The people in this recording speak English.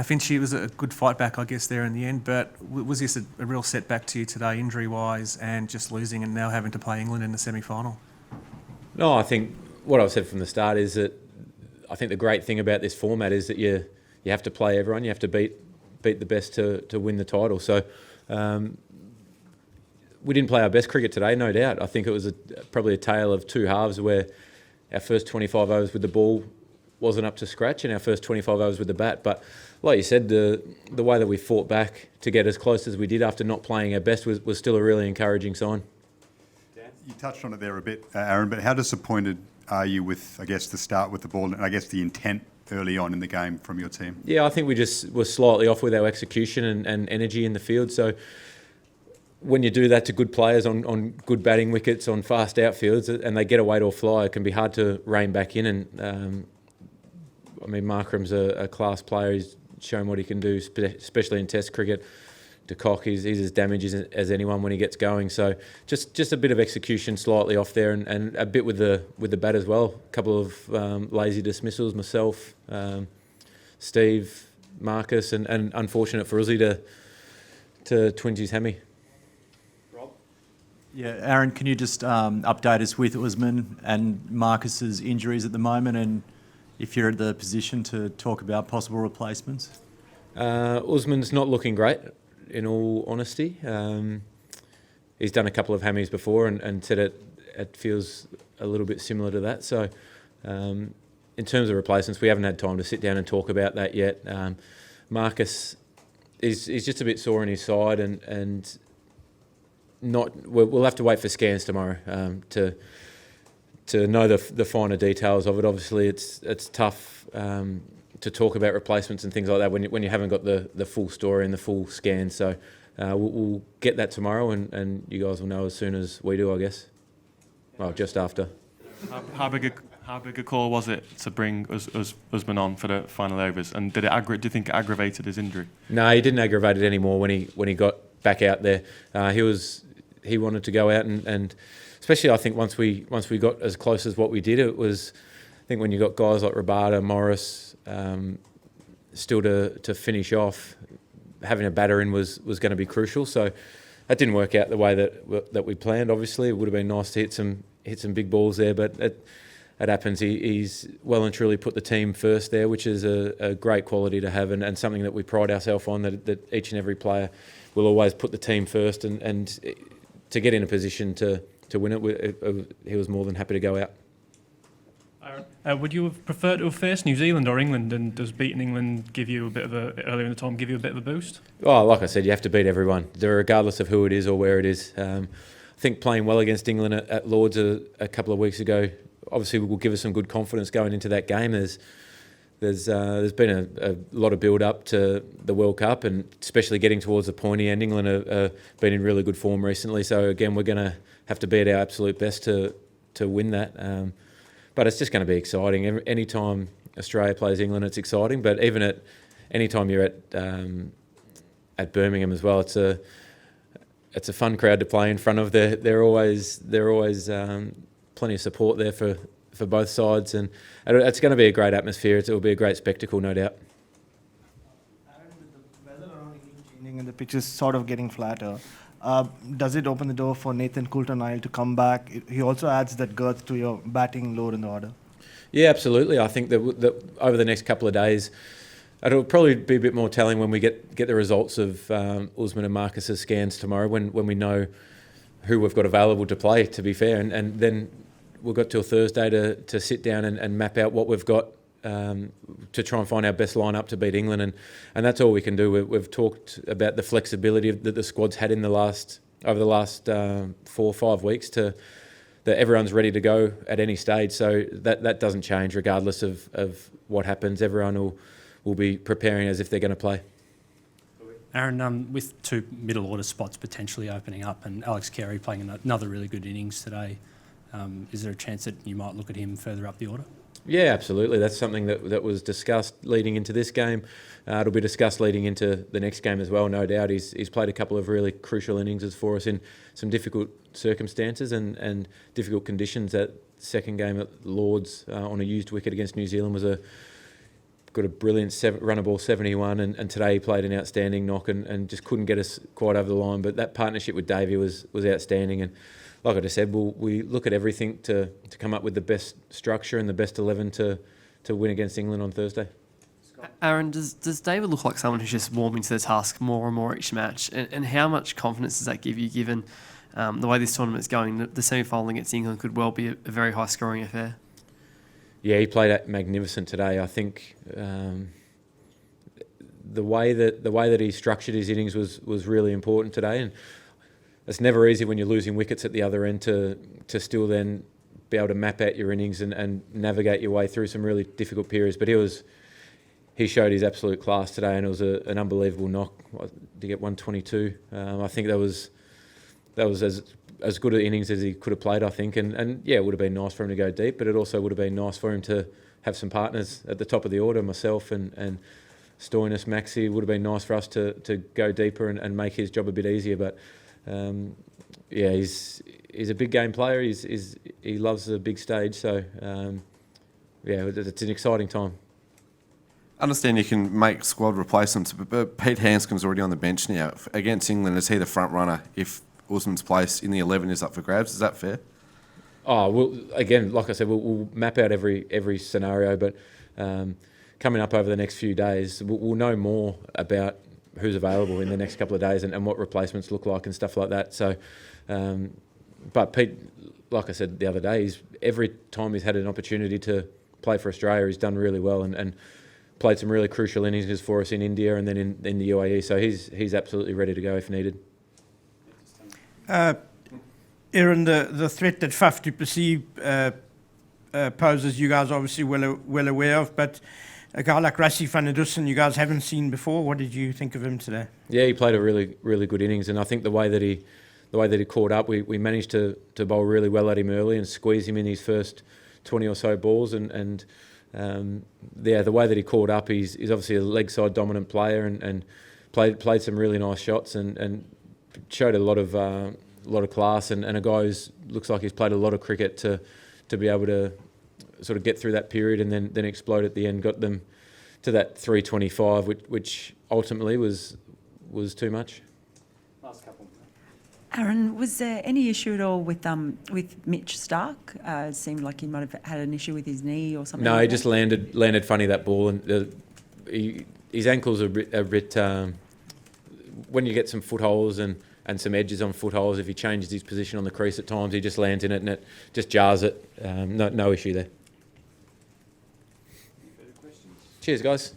Finch, it was a good fight back, I guess, there in the end, but was this a real setback to you today, injury-wise, and just losing and now having to play England in the semi-final? No, I think what I've said from the start is that I think the great thing about this format is that you have to play everyone, you have to beat the best to win the title. So we didn't play our best cricket today, no doubt. I think it was probably a tale of two halves where our first 25 overs with the ball wasn't up to scratch and our first 25 overs with the bat. But like you said, the way that we fought back to get as close as we did after not playing our best was still a really encouraging sign. You touched on it there a bit, Aaron, but how disappointed are you with, I guess, the start with the ball and I guess the intent early on in the game from your team? Yeah, I think we just were slightly off with our execution and energy in the field. So when you do that to good players on good batting wickets, on fast outfields, and they get away to a fly, it can be hard to rein back in. And I mean, Markram's a class player. He's shown what he can do, especially in Test cricket. De Kock, he's as damaged as anyone when he gets going. So just a bit of execution slightly off there, and a bit with the bat as well. A couple of lazy dismissals, myself, Steve, Marcus, and unfortunate for Uzi to twinge his hammy. Yeah, Aaron, can you just update us with Usman and Marcus's injuries at the moment, and if you're at the position to talk about possible replacements? Usman's not looking great, in all honesty. He's done a couple of hammies before and said it feels a little bit similar to that. So in terms of replacements, we haven't had time to sit down and talk about that yet. Marcus is just a bit sore on his side and we'll have to wait for scans tomorrow to know the finer details of it. Obviously, it's tough to talk about replacements and things like that when you haven't got the full story and the full scan. So we'll get that tomorrow, and you guys will know as soon as we do, I guess. Well, just after. How big a call was it to bring Usman on for the final overs? And do you think it aggravated his injury? No, he didn't aggravate it anymore when he got back out there. He wanted to go out and especially I think once we got as close as what we did, it was, I think when you got guys like Rabada, Morris, still to finish off, having a batter in was going to be crucial. So that didn't work out the way that we planned. Obviously, it would have been nice to hit some big balls there, but it happens. He's well and truly put the team first there, which is a great quality to have and something that we pride ourselves on, that each and every player will always put the team first and to get in a position to win it, he was more than happy to go out. Would you have preferred to have faced New Zealand or England, and does beating England give you earlier in the time give you a bit of a boost? Oh, like I said, you have to beat everyone, regardless of who it is or where it is. I think playing well against England at Lords a couple of weeks ago obviously will give us some good confidence going into that game. There's been a lot of build up to the World Cup, and especially getting towards the pointy end. England have been in really good form recently, so again we're going to have to be at our absolute best to win that. But it's just going to be exciting. Any time Australia plays England, it's exciting. But even at any time you're at Birmingham as well, it's a fun crowd to play in front of. They're always plenty of support there for both sides, and it's going to be a great atmosphere. It will be a great spectacle, no doubt. Aaron, with the weather around England changing and the pitch is sort of getting flatter, does it open the door for Nathan Coulter-Nile to come back? He also adds that girth to your batting load in the order. Yeah, absolutely. I think that over the next couple of days, it'll probably be a bit more telling when we get the results of Usman and Marcus's scans tomorrow, when we know who we've got available to play, to be fair. And then we've got till Thursday to sit down and map out what we've got to try and find our best lineup to beat England, and that's all we can do. We've talked about the flexibility that the squad's had over the last 4 or 5 weeks that everyone's ready to go at any stage. So that doesn't change regardless of what happens. Everyone will be preparing as if they're going to play. Aaron, with 2 middle order spots potentially opening up and Alex Carey playing another really good innings today, is there a chance that you might look at him further up the order? Yeah, absolutely. That's something that was discussed leading into this game. It'll be discussed leading into the next game as well, no doubt. He's played a couple of really crucial innings for us in some difficult circumstances and difficult conditions. That second game at Lords on a used wicket against New Zealand was got a brilliant runner ball 71, and today he played an outstanding knock and just couldn't get us quite over the line. But that partnership with Davey was outstanding. And like I just said, we look at everything to come up with the best structure and the best 11 to win against England on Thursday. Aaron, does David look like someone who's just warming to the task more and more each match? And how much confidence does that give you, given the way this tournament's going? The semi-final against England could well be a very high-scoring affair. Yeah, he played magnificent today. I think the way that he structured his innings was really important today, and it's never easy when you're losing wickets at the other end to still then be able to map out your innings and navigate your way through some really difficult periods. But he showed his absolute class today, and it was an unbelievable knock. To get 122, I think that was as good an innings as he could have played, I think. And yeah, it would have been nice for him to go deep, but it also would have been nice for him to have some partners at the top of the order, myself and Stoinis, Maxi. It would have been nice for us to go deeper and make his job a bit easier. But yeah, he's a big game player. He loves the big stage. So yeah, it's an exciting time. I understand you can make squad replacements, but Pete Handscomb's already on the bench now. Against England, is he the front runner if Usman's place in the 11 is up for grabs? Is that fair? Oh, well, again, like I said, we'll map out every scenario, but coming up over the next few days, we'll know more about who's available in the next couple of days and what replacements look like and stuff like that. So, but Pete, like I said the other day, every time he's had an opportunity to play for Australia, he's done really well and played some really crucial innings for us in India and then in the UAE. So he's absolutely ready to go if needed. Aaron, the threat that Faf du Plessis poses, you guys are obviously well aware of, but a guy like Rassie van der Dussen, you guys haven't seen before. What did you think of him today? Yeah, he played a really, really good innings, and I think the way that he caught up, we managed to bowl really well at him early and squeeze him in his first 20 or so balls, and yeah, the way that he caught up, he's obviously a leg side dominant player and played some really nice shots and showed a lot of class and a guy who looks like he's played a lot of cricket to be able to sort of get through that period and then explode at the end, got them to that 325, which ultimately was too much. Aaron, was there any issue at all with Mitch Stark? It seemed like he might have had an issue with his knee or something. No, like he that. just landed funny, that ball, and his ankles are a bit when you get some footholds and some edges on footholds, if he changes his position on the crease at times, he just lands in it and it just jars it. No issue there. Cheers, guys.